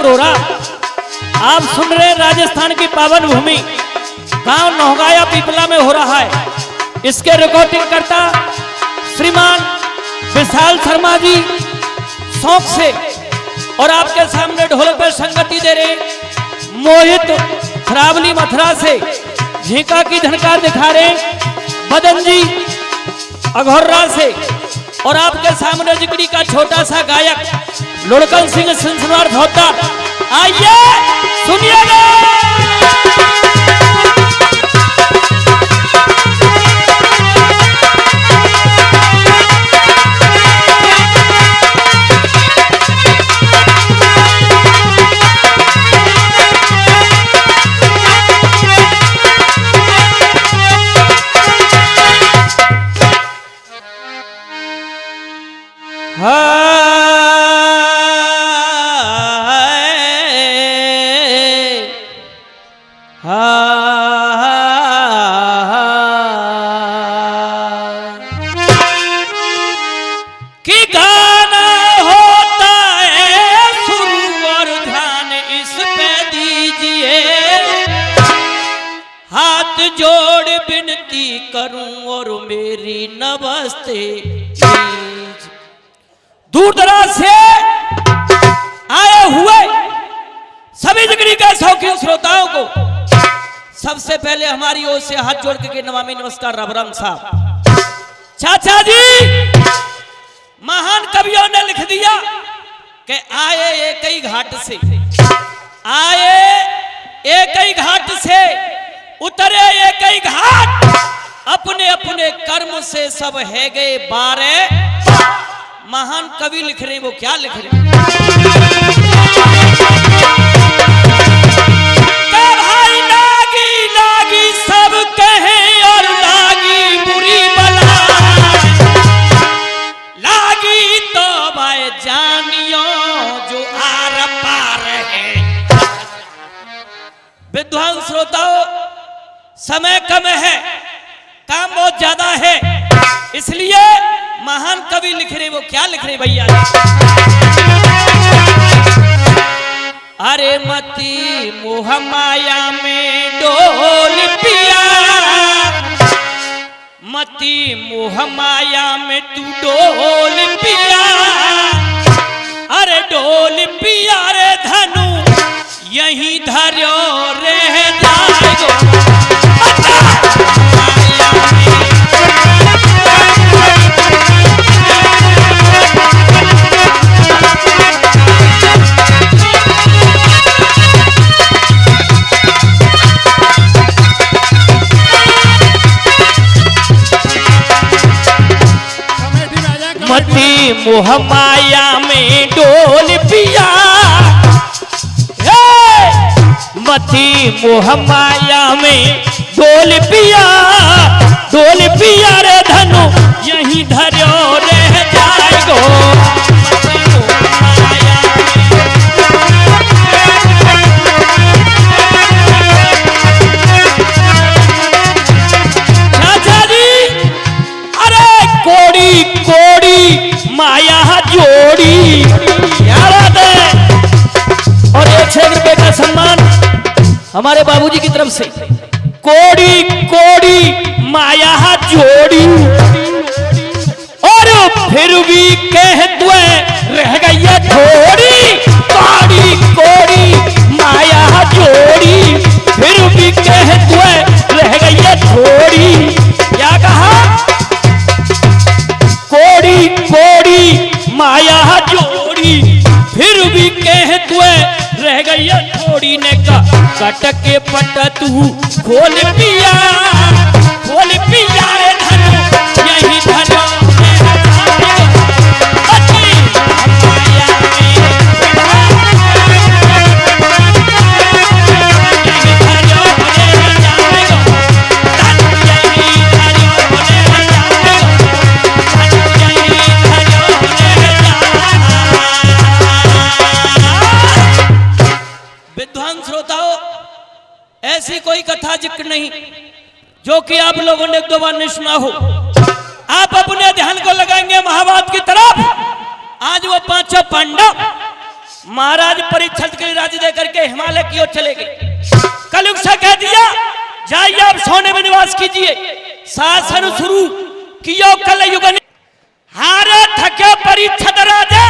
दोहरा। आप सुन रहे राजस्थान की पावन भूमि गांव नौगाया पीपला में हो रहा है। इसके रिकॉर्डिंग करता श्रीमान विशाल शर्मा जी शौक से, और आपके सामने ढोल पर संगति दे रहे मोहित खरावली मथुरा से झीका की झनकार दिखा रहे मदन जी अघोर्रा से, और आपके सामने जिगड़ी का छोटा सा गायक लुड़कन सिंह सिंसवार भोता। आइए सुनिएगा। कि गाना होता है शुरू और ध्यान इस पे दीजिए, हाथ जोड़ विनती करूं और मेरी नमस्ते। दूर दराज से आए हुए सभी जिगरी के शौकीन श्रोताओं को सबसे पहले हमारी ओर से हाथ जोड़ के नमामि नमस्कार राम साहब। चाचा जी महान कवियों ने लिख दिया कि आए एक ही घाट से, आए एक ही घाट से, उतरे एक ही घाट, अपने अपने कर्म से सब है गए बारे। महान कवि लिख रहे, वो क्या लिख रहे? भाई लागी लागी सब कहें और लागी बुरी बला, लागी तो भाई जानियो जो आर पार है। विद्वान श्रोताओं, समय कम है, काम बहुत ज्यादा है, इसलिए महान कवि लिख रहे, वो क्या लिख रहे भैया? अरे मती मोह माया में डोल पिया, मती मोह माया में तू डोल पिया, अरे डोल पिया रे धनु यहीं धर्यो रह जाएगो। मती मोह माया में डोल पिया, मती मोह माया में डोल पिया, डोल पिया रे धनु यहीं धर्यो रह जाएगो। राजा जी अरे कोड़ी कोड़ी माया जोड़ी, क्या बात है। और 1 रुपए का सम्मान हमारे बाबूजी की तरफ से। कोड़ी कोड़ी माया जोड़ी, और फिर भी कह तू रह गई है थोड़ी। कोड़ी कोड़ी माया जोड़ी, फिर भी कह तू रह गई है थोड़ी। क्या कहा? कोड़ी कोड़ी माया जोड़ी, फिर भी कह तू रह गई है थोड़ी। ने का कट के पट तू खोल पिया, खोल पिया रे धनु यही धनु। विद्वान श्रोताओं, ऐसी कोई कथा जिक्र नहीं जो कि आप लोगों ने 1-2 बार नहीं सुना हो। आप अपने ध्यान को लगाएंगे महाभारत की तरफ। आज वो 5 पांडव महाराज परीक्षित के लिए राजी दे करके हिमालय की ओर चले गए। कलयुग से कह दिया जाइए आप सोने में निवास कीजिए। शासन शुरू किया कलयुग ने। हारे थके परीक्षित राजा।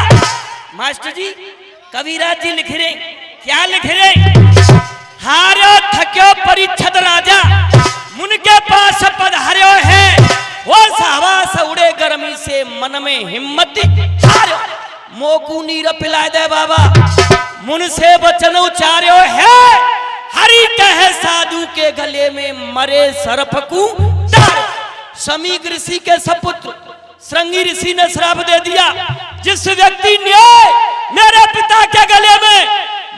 मास्टर जी कविराज जी लिख रहे क्या लिख रहे? हारे थके परीक्षित राजा मुन के पास पधार्यो है। वो सहवास उड़े गर्मी से मन में हिम्मत मोकू नीर पिलाए दे बाबा। मुन से वचन उचार्यो है। हरि कहे साधु के गले में मरे सर्पकू डार। समीक ऋषि के सपुत्र श्रृंगी ऋषि ने श्राप दे दिया जिस व्यक्ति ने मेरे पिता के गले में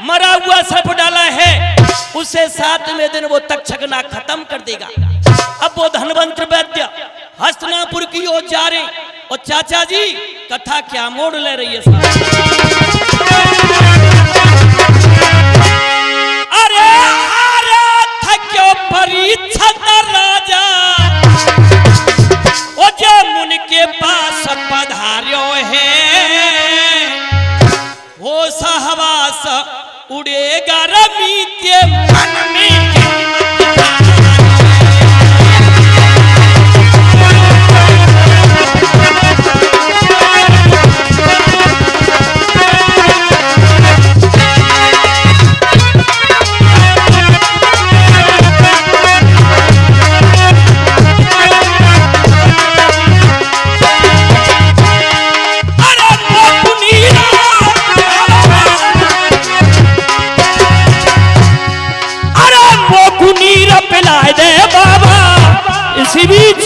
मरा हुआ सर्प डाला है उसे 7वें दिन वो तक्षकना खत्म कर देगा। अब वो धनवंत वैद्य हस्तनापुर की ओर जा रहे और चाचा जी कथा क्या मोड़ ले रही है साहब। अरे अरे थक्यो परीक्षित राजा ओ जो मुन के पास पधार्यो है। वो सहवास उड़ेगा रमी के मन में। इसी बीच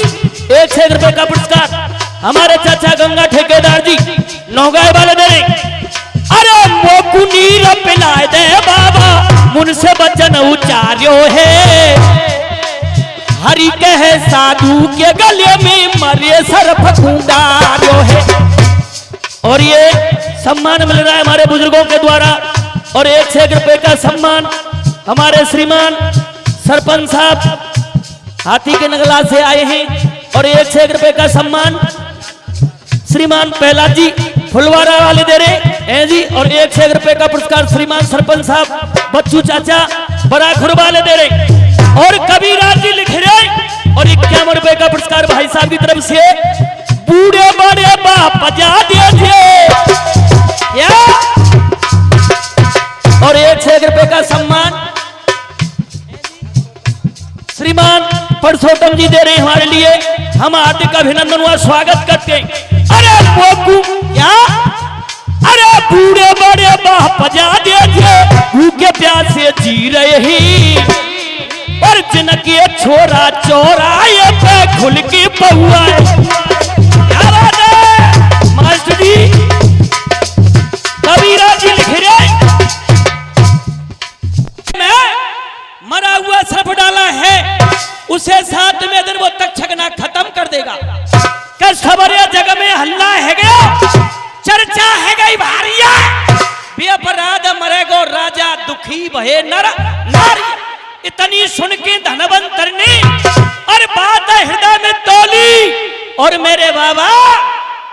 1 रुपए का पुरस्कार हमारे चाचा गंगा ठेकेदार जी नौगाए वाले दे। अरे मोकू नीर पिलाए दे बाबा मुन से वचन उचार्यो है। हरि कहे साधु के गले में मरे सर्प डार्यो है। और ये सम्मान मिल रहा है हमारे बुजुर्गों के द्वारा। और 1 रुपए का सम्मान हमारे श्रीमान सरपंच साहब हाथी के नगला से आए हैं। और 1 रुपए का सम्मान श्रीमान पहला जी फुलवारा वाले दे रहे हैं जी। और 1 रुपए का पुरस्कार श्रीमान सरपंच साहब बच्चू चाचा बराखुर वाले दे रहे। और कबीराज जी लिख रहे। और 51 रुपए का पुरस्कार भाई साहब की तरफ से बूढ़े बड़े बाप जा दिए। और 1 रुपए का सम्मान श्रीमान परसोत्तम जी दे रहे हैं हमारे लिए। हम हार्दिक अभिनंदन व स्वागत करते हैं। अरे बोकू क्या? अरे बूढ़े बड़े बाप जा दे भूखे प्यासे जी रहे ही। और जिनके छोरा चोराए पे खुल के पहुआ। क्या बात है मास्टर जी? कबीरा जी लिख रहे मैं मरा हुआ सर्प डाला है उसे 7वें दिन वो तक्षकना खत्म कर देगा। कल खबरिया जगह में हल्ला है गया चर्चा है गई भारिया। बेअपराध मरेगो राजा दुखी भये नर नारी। इतनी सुन के धनवंत ने और बात हृदय में तोली। और मेरे बाबा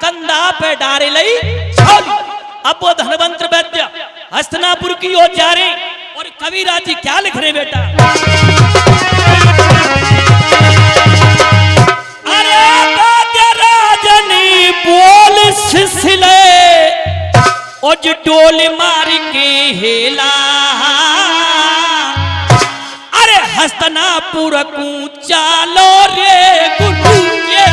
कंधा पे डारे लई छोली। अब वो धनवंत वैद्य हस्तनापुर की ओर जा रहे। और कबीराज जी क्या लिख रहे बेटा? बोल सिलसिले और डोल मार के हेला। अरे हस्तनापुर को चालो रे गुरु के।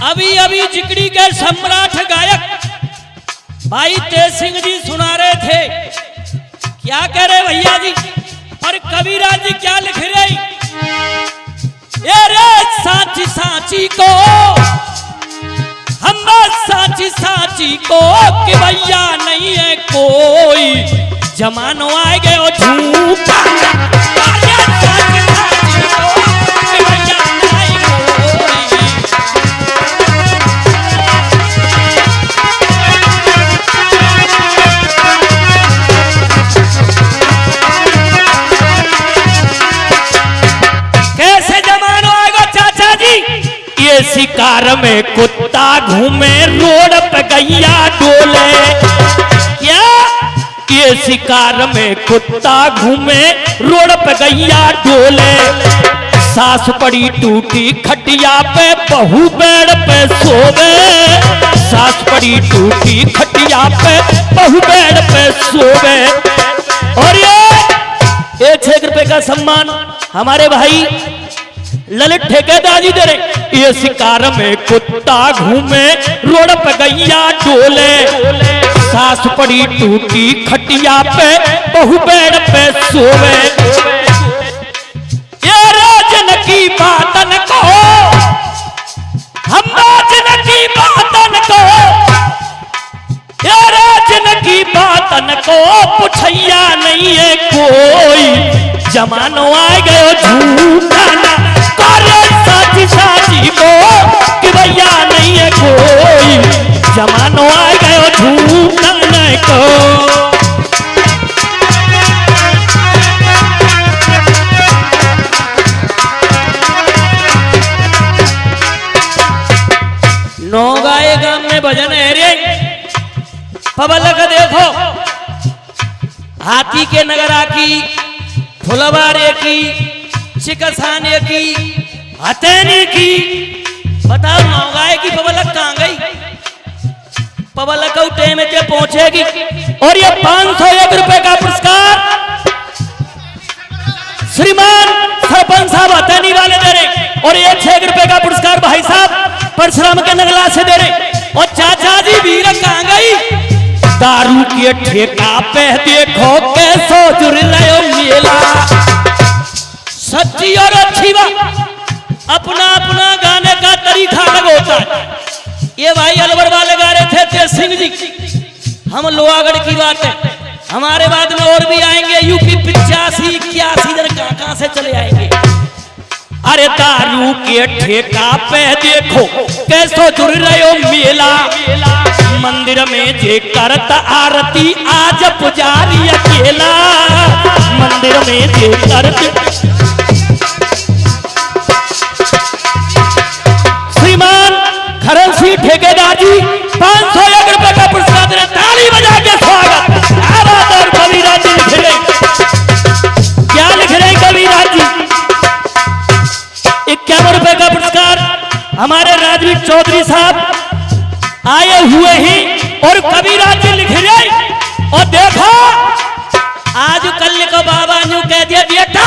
अभी अभी जिगड़ी के सम्राट गायक भाई तेज सिंह जी सुना रहे थे। क्या कह रहे भैया जी? और कबीराज जी क्या लिख रहे? ये रे सांची सांची को हम सांची सांची को कि भैया नहीं है कोई। जमानो आए गए झूठा शिकार में कुत्ता घूमे रोड पे गैया डोले। क्या ये शिकार में कुत्ता घूमे रोड पे गैया डोले। सास पड़ी टूटी खटिया पे बहू बेड पे सोवे। सास पड़ी टूटी खटिया पे बहू बेड पे सोवे। और ये 1 रुपए का सम्मान हमारे भाई ललित ठेकेदार जी दे रहे। ये शिकार में कुत्ता घूमे रोड पे गैया डोले। सास पड़ी टूटी खटिया पे बहू बेड पे सोवे। ये राजन की बातन को हम राजन की बातन को ये राजन की बातन को पुछैया नहीं है कोई। जमानो आ गयो झूठा ना करे साथी साथी को कि भैया नहीं है कोई। जमानो आ गयो झूठा नहीं को। नौगाए गांव में भजन है रे पबलक देखो। हाथी के नगरा की फुलवारे की चिकसाने की हथेनी की। बताओ नौगाए की पबलक कहां गई? पबलक टाइम पे पहुंचेगी। और ये 501 रुपए का पुरस्कार श्रीमान सरपंच साहब हथेनी वाले दे रहे। और ये 6 रुपए का पुरस्कार भाई साहब परशुराम के नगला से दे रहे। और चाचा जी वीर कहां गई? दारू के ठेका पे देखो कैसो जुड़ रहे मेला। सच्ची और अच्छी बात। अपना अपना गाने का तरीका अलग होता है। ये भाई अलवर वाले गा रहे थे तेज सिंह जी। हम लोहागढ़ की बात है। हमारे बाद में और भी आएंगे यूपी 85 81 इधर कहां से चले आएंगे। अरे दारू के ठेका पे देखो कैसो जुड़ रहे हो मेला। मंदिर में जे करत आरती आज पुजारी अकेला। मंदिर में जे करत श्रीमान खरन सिंह ठेकेदार जी 501 रुपए का पुरस्कार दे। ताली बजा के स्वागत। और कविराज जी लिख रहे क्या लिख रहे कविराज जी? 51 रुपए का पुरस्कार हमारे राजवीर चौधरी साहब आए हुए हैं। और कविराज जी लिख रहे। और देखो आज कल को बाबा न्यू कह दिया बेटा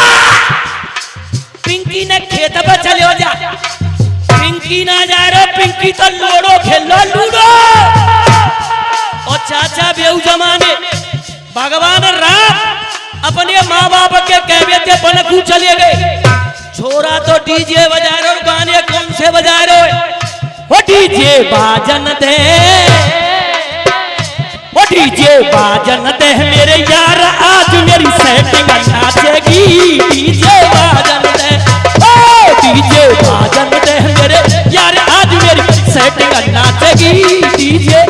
पिंकी ने खेत पर चले हो जा। पिंकी ना जा रहे पिंकी तो लूडो खेलो लूडो। और चाचा बेऊ जमाने भगवान राम अपने माँ बाप के कहवे थे बनकू चले गए। छोरा तो डीजे बजा रहे हो। गाने कौन से बजा रहे हो? वो डीजे बाजन दे वो डीजे बाजन दे मेरे यार आज मेरी सेटिंग नाचेगी। डीजे बाजन दे ओ डीजे बाजन दे मेरे यार आज मेरी सेटिंग नाचेगी। डीजे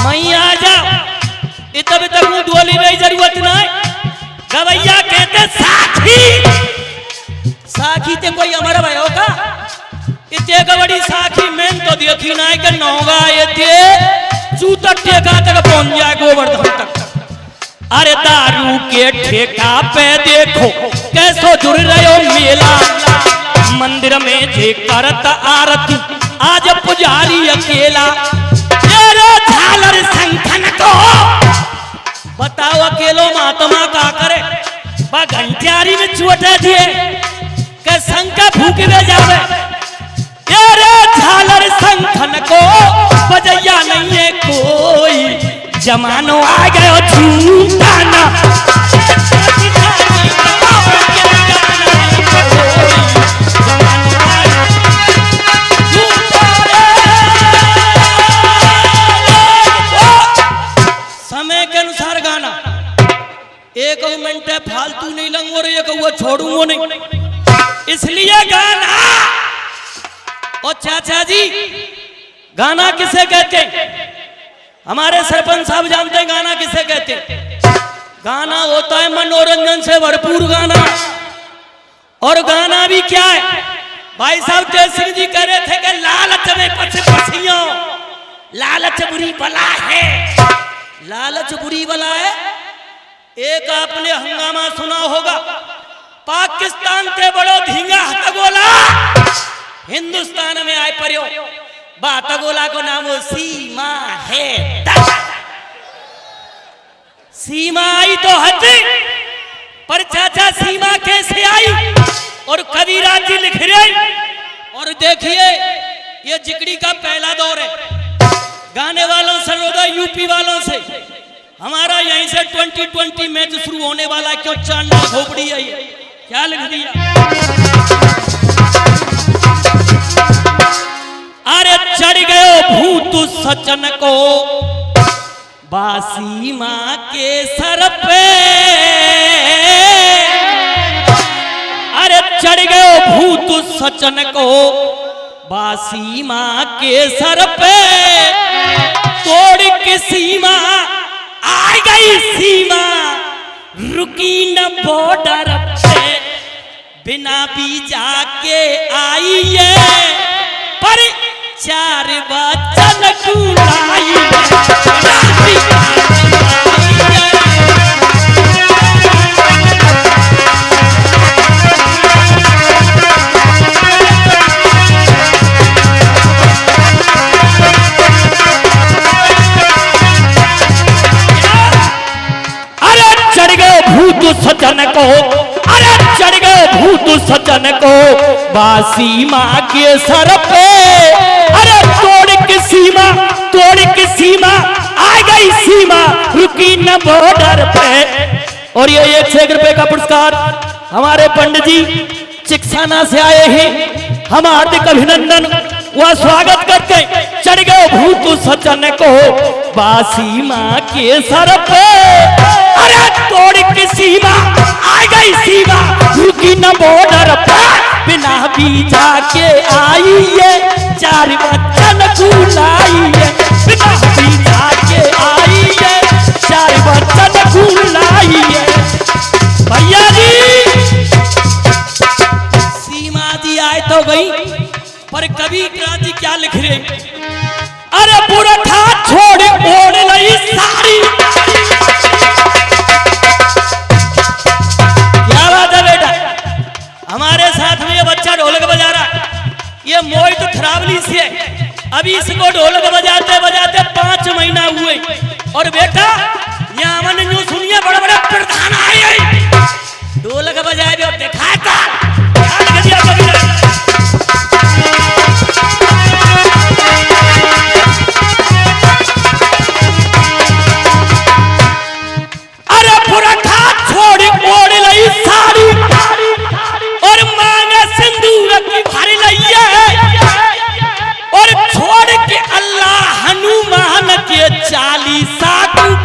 मैया जा इतने तक मुंह डोली में जरूरत नहीं। गवैया कहते साखी साखी ते कोई हमारा भाई होगा। इतने का बड़ी साखी मैंने तो देखी ना है कि नौगा ये जूता टेका तक पहुंच जाए गोवर्धन तक। अरे दारू के ठेका पे देखो कैसो जुड़ रहे हो मेला। मंदिर में जे करत आरती आज पुजारी अकेला। तेरे झालर संखन को बताओ अकेलो महात्मा का करे। बा घंटियारी में चोटे दिए के संका फूक में जावे। तेरे झालर संखन को बजैया नहीं है कोई। जमानो आ गयो झूठा ना समय के अनुसार गाना। 1 मिनट फालतू नहीं लूंगा और 1 वो छोड़ूंगा नहीं। इसलिए गाना। और चाचा जी गाना किसे कहते हैं? हमारे सरपंच साहब जानते हैं गाना किसे कहते हैं? गाना होता है मनोरंजन से भरपूर गाना। और गाना भी क्या है? भाई साहब जय सिंह जी कह रहे थे कि लालच में पछियों, लालच बुरी बला है, लालच बुरी बला है। एक आपने हंगामा सुना होगा, पाकिस्तान ते बड़ो धींगा हथगोला हिंदुस्तान में आए पर्यो, हथगोला को नाम सीमा है। सीमा आई तो हज, पर चाचा सीमा कैसे आई? और कबीरा जी लिख रहे। और देखिए ये जिगड़ी का पहला दौर है, गाने वालों से रोदा यूपी वालों से। हमारा यहीं से 2020 मैच शुरू होने वाला, क्यों चांदा खोपड़ी है ये, क्या लिख दिया? अरे चढ़ गयो भूत सचन को बासी माँ के सर पे, अरे चढ़ गयो भूत सचन को बासी माँ के सर पे, तोड़ के सीमा आ गई सीमा, रुकी न बॉर्डर पे, बिना बीजा के आई है, पर 4 वचन कुलाई सजन को, अरे चढ़ गए भूत सजन को बासी माँ के सर पे, अरे तोड़ के सीमा, तोड़ के सीमा आ गई सीमा, रुकी न बॉर्डर पे। और ये 1 रुपए का पुरस्कार हमारे पंडित जी चिकसाना से आए हैं, हम हार्दिक अभिनंदन व स्वागत करते। चढ़ गए भूत सजन को बासी माँ के सर पे, अरे तोड़ के सीमा आ गई सीमा, रुकी न बॉर्डर पे, बिना बीजा के आई है, 4 वचन कुलाई है, बिना बीजा के आई है, 4 वचन कुलाई है। भैया जी सीमा दी आए तो गई, पर कभी क्रांति क्या लिख रहे? अरे बुरा था छोड़ ओढ़ लई साड़ी, हमारे साथ में ये बच्चा ढोलक बजा रहा, ये मोहित थरावली से, अभी इसको ढोलक बजाते बजाते 5 महीना हुए। और बेटा यहाँ मन यूं सुनिए, बड़े बड़े प्रधान आए ढोलक बजाए और दिखाता अरे पुरखा छोड़ ओढ़ लई साड़ी, और मांगे सिंदूर की भर लइया, और छोड़ के अल्लाह हनुमान के 40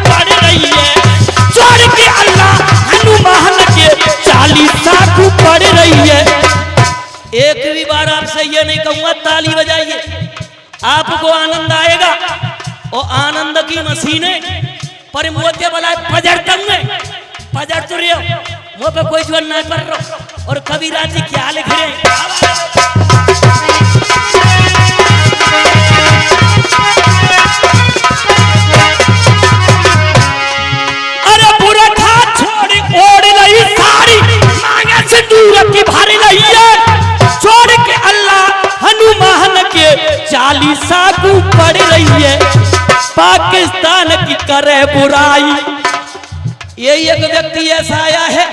पढ़ रही है, छोड़ के अल्लाह हनुमान के 40 पढ़ रही है। एक भी बार आपसे ये नहीं कहूंगा ताली बजाइए, आपको आनंद आएगा। और आनंद की मशीनें पर मोते वाला पजर में पजर तो रहे हो, वो पे कोई जोर ना कर रहा। और कबीरा जी क्या लिख रहे हैं? अरे बुरा था छोड़ ओढ़ लई साड़ी, मांगे सिंदूर की भारी लई है, छोड़ के अल्लाह हनुमान के 40 पढ़ रही है, पाकिस्तान की करे बुराई। यही एक व्यक्ति ऐसा आया है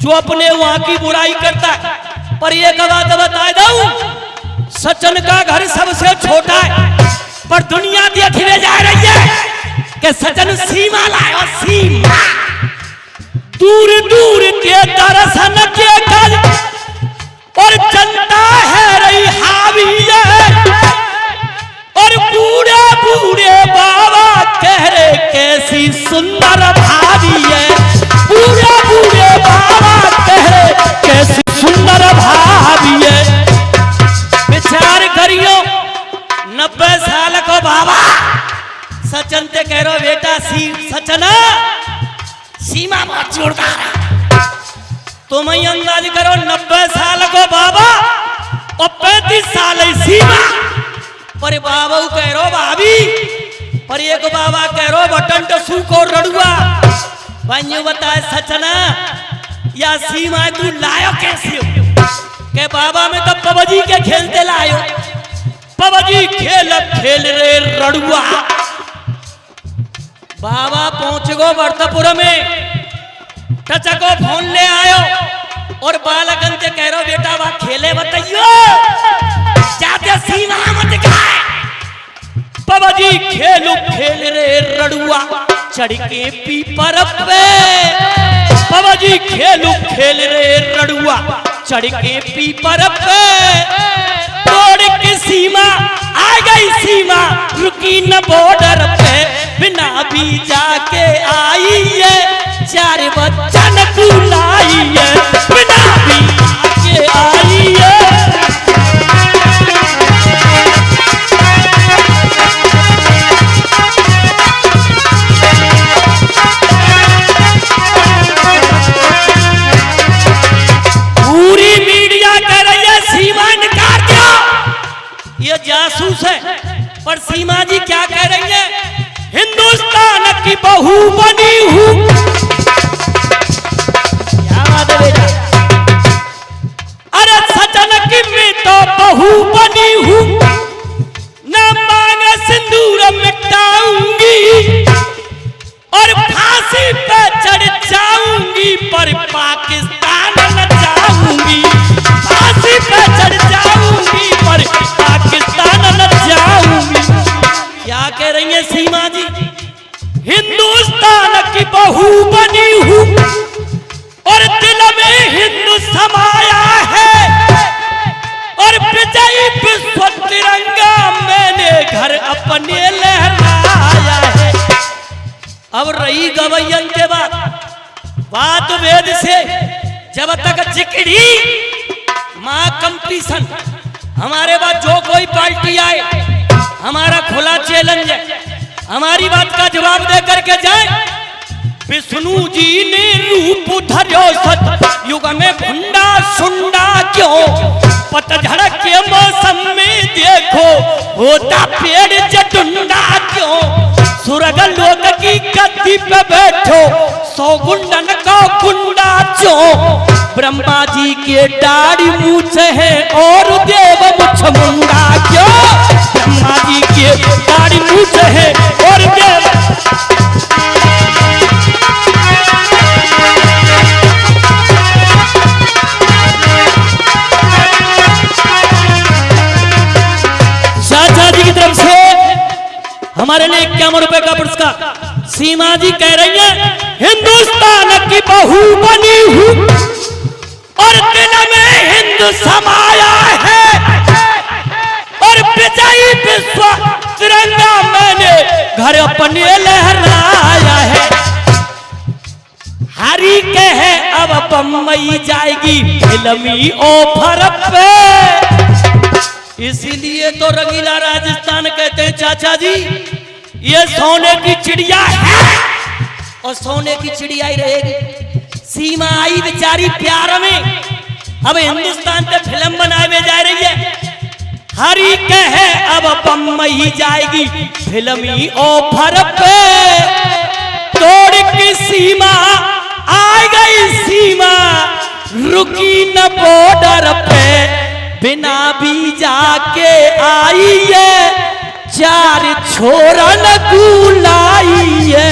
जो अपने वहां की बुराई करता है। पर एक बात बता दूं, सचिन का घर सबसे छोटा है, पर दुनिया देखने जा रही है कि सचिन सीमा लाया, सीमा दूर दूर के दर्शन के कर, और जनता है रही हावी है, और बूढ़े बूढ़े बाबा कह रहे कैसी सुंदर भाभी है, बूढ़े बूढ़े बाबा कह रहे कैसी सुंदर भाभी है। विचार करियो 90 साल को बाबा सचिन ते कह रहे बेटा सचिन सीमा बहुत जोरदार है, तुम ही अंदाज करो 90 साल को बाबा और 35 साल है सीमा पर बाबा कह रो भाभी पर एक बाबा कह रो बटन तो सूखो रड़ुआ भाइयों बताए सचना या सीमा तू लायो कैसी हो के बाबा में तो पबजी के खेलते लायो पबजी खेल रे रड़ुआ बाबा पहुंच गो वर्तपुर में टचको फोन ले आयो और बालकन से कह रहा बेटा वहां खेले बताइयो जाते सीमा मत खाए पबजी खेल रे रड़ुआ चढ़ के पीपर पे पबजी खेल रे रड़ुआ चढ़ के पीपर पे तोड़ के सीमा आ गई सीमा रुकी न बॉर्डर पे बिना बीजा के आई है 4 बच्चन बुलाई है बिना बीजा के आई है पूरी मीडिया कह रही है सीमा निकाल दिया ये जासूस है पर सीमा जी क्या कह रही है हिंदुस्तान की बहू बनी हूं क्या बात है बेटा अरे सजन की मैं तो बहू बनी हूं न मांगे सिंदूर मिटाऊंगी और फांसी पे चढ़ जाऊंगी पर पाकिस्तान न जाऊंगी फांसी पे चढ़ जाऊंगी पर पाकिस्तान न जाऊंगी क्या कह रही है सीमा जी हिंदुस्तान की बहू बनी हूं और दिल में हिंदू समाया है और विजयी विश्व तिरंगा मैंने घर अपने लहराया है अब रही गवैयन के बात वेद से जब तक जिकड़ी मां कंपटीशन हमारे बाद जो कोई पार्टी आए हमारा खुला चैलेंज है हमारी बात का जवाब दे करके जाए विष्णु जी ने रूप धर्यो सत युग में भुंडा सुंडा क्यों पतझड़ के मौसम में देखो होता पेड़ जटुंडा क्यों सुरग लोक की गद्दी पे बैठो 100 गुंडन का गुंडा क्यों ब्रह्मा जी के दाढ़ी मूछ है और देव मुछ मुंडा क्यों ब्रह्मा जी के दाढ़ी मूछ है और देव चाचा जी की तरफ से हमारे लिए 51 रुपए का पुरस्कार सीमा जी कह रही है हिंदुस्तान की बहू बनी हूं और दिल में हिंदू समाया है और विजयी विश्व तिरंगा मैंने घर अपने लहराया है हरी कहे अब बम्बई जाएगी फिल्मी ऑफर पे इसीलिए तो रंगीला राजस्थान कहते हैं चाचा जी ये सोने की चिड़िया है और सोने की चिड़िया ही रहेगी सीमा आई बेचारी प्यार में अब हिंदुस्तान पे फिल्म बनाए जा रही है हरी कहे अब बम्बई जाएगी फिल्मी ऑफर पे तोड़ की सीमा आ गई सीमा रुकी न बॉर्डर पे बिना बीजा के आई है 4 छोरन गुलाई है